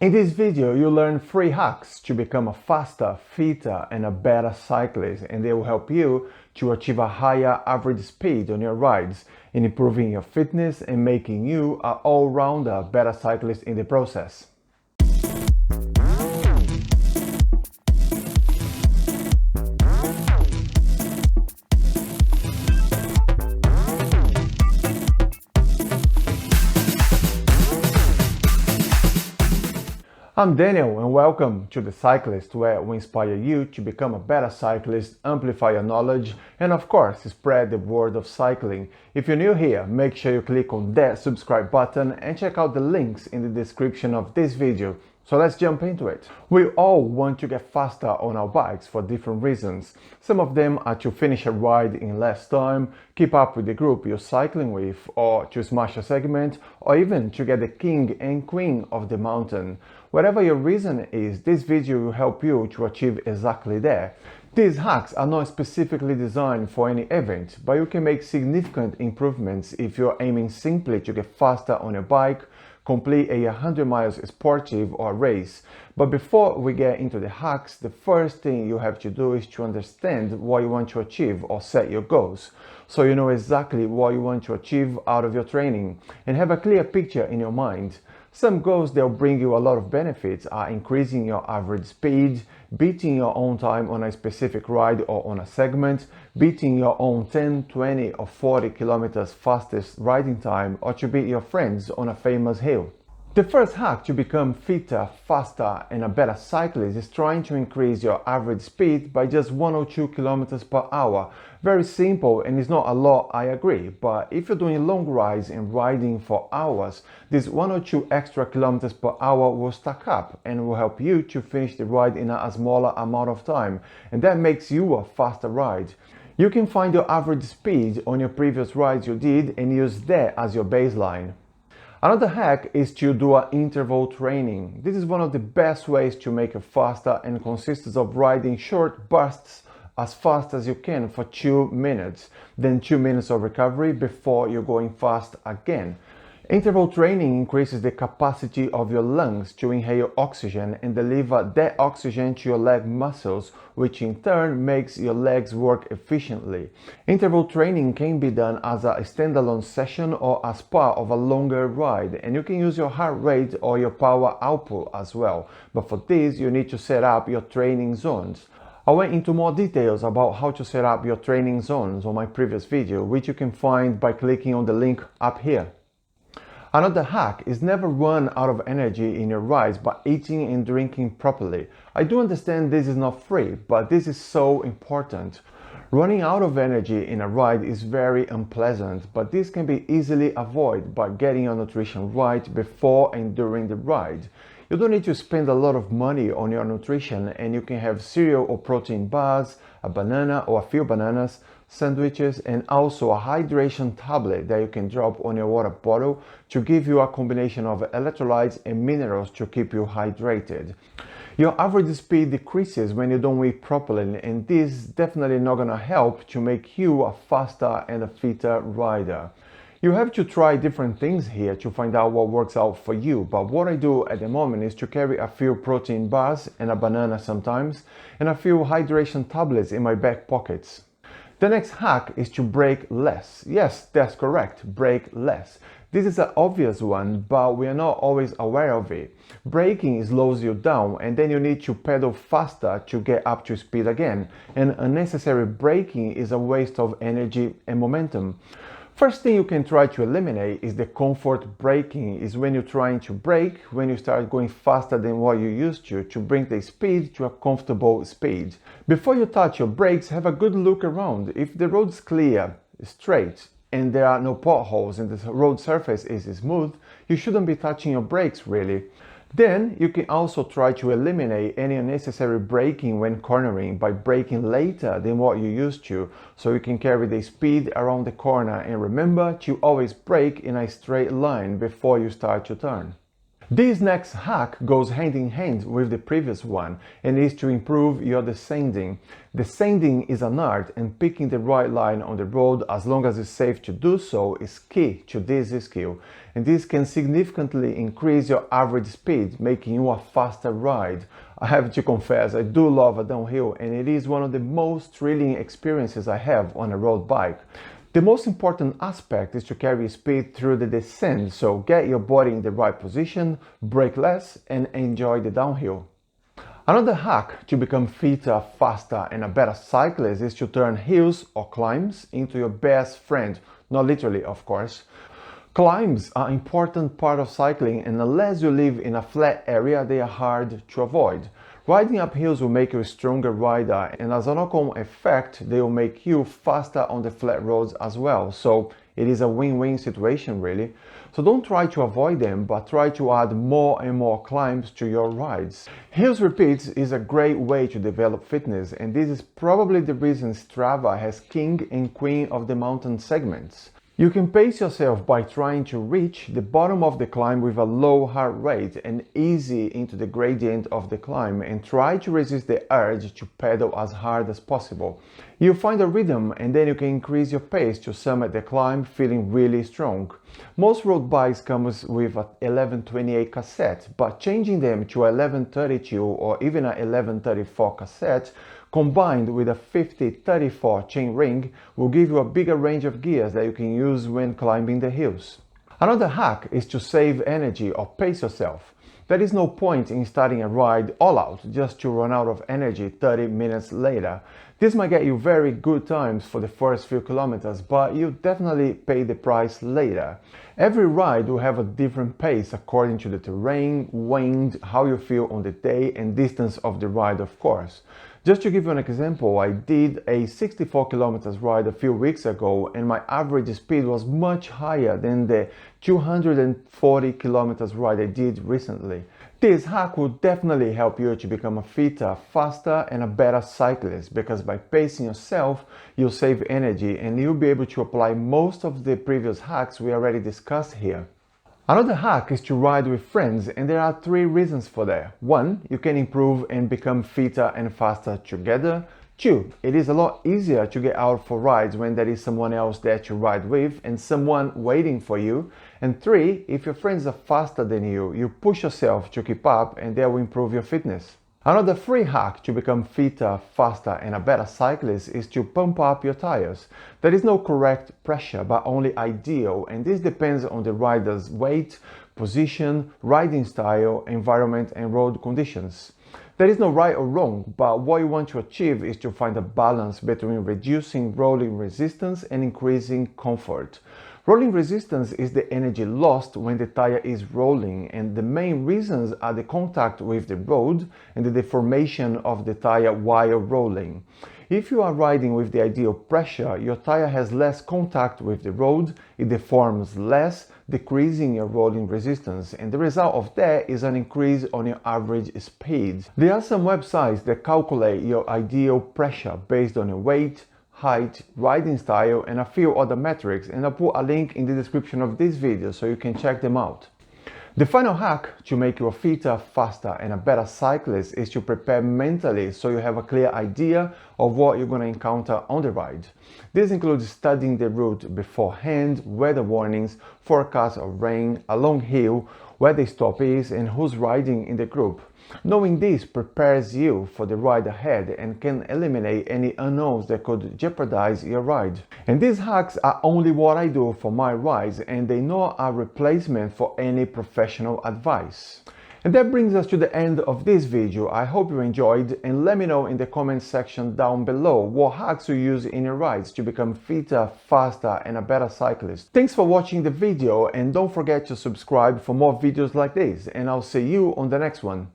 In this video, you'll learn 3 hacks to become a faster, fitter, and a better cyclist, and they will help you to achieve a higher average speed on your rides, and improving your fitness and making you an all-rounder better cyclist in the process. I'm Daniel and welcome to The Cyclist, where we inspire you to become a better cyclist, amplify your knowledge, and of course spread the word of cycling. If you're new here, make sure you click on that subscribe button and check out the links in the description of this video. So let's jump into it. We all want to get faster on our bikes for different reasons. Some of them are to finish a ride in less time, keep up with the group you're cycling with, or to smash a segment, or even to get the king and queen of the mountain. Whatever your reason is, this video will help you to achieve exactly that. These hacks are not specifically designed for any event, but you can make significant improvements if you're aiming simply to get faster on your bike, complete a 100 miles sportive or race. But before we get into the hacks, the first thing you have to do is to understand what you want to achieve or set your goals, so you know exactly what you want to achieve out of your training and have a clear picture in your mind. Some goals that will bring you a lot of benefits are increasing your average speed, beating your own time on a specific ride or on a segment, beating your own 10, 20 or 40 kilometers fastest riding time, or to beat your friends on a famous hill. The first hack to become fitter, faster and a better cyclist is trying to increase your average speed by just 1 or 2 kilometers per hour. Very simple and it's not a lot, I agree, but if you're doing long rides and riding for hours, this 1 or 2 extra kilometers per hour will stack up and will help you to finish the ride in a smaller amount of time, and that makes you a faster ride. You can find your average speed on your previous rides you did and use that as your baseline. Another hack is to do an interval training. This is one of the best ways to make it faster and consists of riding short bursts as fast as you can for 2 minutes, then 2 minutes of recovery before you're going fast again. Interval training increases the capacity of your lungs to inhale oxygen and deliver that oxygen to your leg muscles, which in turn makes your legs work efficiently. Interval training can be done as a standalone session or as part of a longer ride, and you can use your heart rate or your power output as well. But for this, you need to set up your training zones. I went into more details about how to set up your training zones on my previous video, which you can find by clicking on the link up here. Another hack is never run out of energy in your rides by eating and drinking properly. I do understand this is not free, but this is so important. Running out of energy in a ride is very unpleasant, but this can be easily avoided by getting your nutrition right before and during the ride. You don't need to spend a lot of money on your nutrition, and you can have cereal or protein bars, a banana or a few bananas, sandwiches, and also a hydration tablet that you can drop on your water bottle to give you a combination of electrolytes and minerals to keep you hydrated. Your average speed decreases when you don't eat properly, and this is definitely not going to help to make you a faster and a fitter rider. You have to try different things here to find out what works out for you, but what I do at the moment is to carry a few protein bars and a banana sometimes, and a few hydration tablets in my back pockets. The next hack is to brake less. Yes, that's correct, brake less. This is an obvious one, but we are not always aware of it. Braking slows you down and then you need to pedal faster to get up to speed again, and unnecessary braking is a waste of energy and momentum. First thing you can try to eliminate is the comfort braking. Is when you're trying to brake, when you start going faster than what you used to bring the speed to a comfortable speed. Before you touch your brakes, have a good look around. If the road's clear, straight, and there are no potholes and the road surface is smooth, you shouldn't be touching your brakes really. Then you can also try to eliminate any unnecessary braking when cornering by braking later than what you used to, so you can carry the speed around the corner, and remember to always brake in a straight line before you start to turn. This next hack goes hand in hand with the previous one and is to improve your descending. Descending is an art, and picking the right line on the road as long as it's safe to do so is key to this skill, and this can significantly increase your average speed, making you a faster ride. I have to confess, I do love a downhill, and it is one of the most thrilling experiences I have on a road bike. The most important aspect is to carry speed through the descent, so get your body in the right position, brake less, and enjoy the downhill. Another hack to become fitter, faster, and a better cyclist is to turn hills or climbs into your best friend, not literally, of course. Climbs are an important part of cycling, and unless you live in a flat area, they are hard to avoid. Riding up hills will make you a stronger rider, and as a knock-on effect, they will make you faster on the flat roads as well. So it is a win-win situation, really. So don't try to avoid them, but try to add more and more climbs to your rides. Hills repeats is a great way to develop fitness, and this is probably the reason Strava has king and queen of the mountain segments. You can pace yourself by trying to reach the bottom of the climb with a low heart rate and ease into the gradient of the climb, and try to resist the urge to pedal as hard as possible. You find a rhythm, and then you can increase your pace to summit the climb feeling really strong. Most road bikes come with a 1128 cassette, but changing them to a 1132 or even a 1134 cassette combined with a 50-34 chain ring will give you a bigger range of gears that you can use when climbing the hills. Another hack is to save energy or pace yourself. There is no point in starting a ride all out just to run out of energy 30 minutes later. This might get you very good times for the first few kilometers, but you definitely pay the price later. Every ride will have a different pace according to the terrain, wind, how you feel on the day, and distance of the ride, of course. Just to give you an example, I did a 64 kilometers ride a few weeks ago, and my average speed was much higher than the 240 kilometers ride I did recently. This hack will definitely help you to become a fitter, faster, and a better cyclist, because by pacing yourself, you'll save energy and you'll be able to apply most of the previous hacks we already discussed here. Another hack is to ride with friends, and there are 3 reasons for that. 1. You can improve and become fitter and faster together. 2. It is a lot easier to get out for rides when there is someone else there to ride with and someone waiting for you. And 3. If your friends are faster than you push yourself to keep up, and that will improve your fitness. Another free hack to become fitter, faster, and a better cyclist is to pump up your tires. There is no correct pressure, but only ideal, and this depends on the rider's weight, position, riding style, environment, and road conditions. There is no right or wrong, but what you want to achieve is to find a balance between reducing rolling resistance and increasing comfort. Rolling resistance is the energy lost when the tire is rolling, and the main reasons are the contact with the road and the deformation of the tire while rolling. If you are riding with the ideal pressure, your tire has less contact with the road, it deforms less, decreasing your rolling resistance, and the result of that is an increase on your average speed. There are some websites that calculate your ideal pressure based on your weight, height, riding style, and a few other metrics, and I'll put a link in the description of this video so you can check them out. The final hack to make you a fitter, faster, and a better cyclist is to prepare mentally so you have a clear idea of what you're going to encounter on the ride. This includes studying the route beforehand, weather warnings, forecasts of rain, a long hill, where the stop is, and who's riding in the group. Knowing this prepares you for the ride ahead and can eliminate any unknowns that could jeopardize your ride. And these hacks are only what I do for my rides, and they not a replacement for any professional advice. And that brings us to the end of this video. I hope you enjoyed, and let me know in the comment section down below what hacks you use in your rides to become fitter, faster, and a better cyclist. Thanks for watching the video, and don't forget to subscribe for more videos like this, and I'll see you on the next one.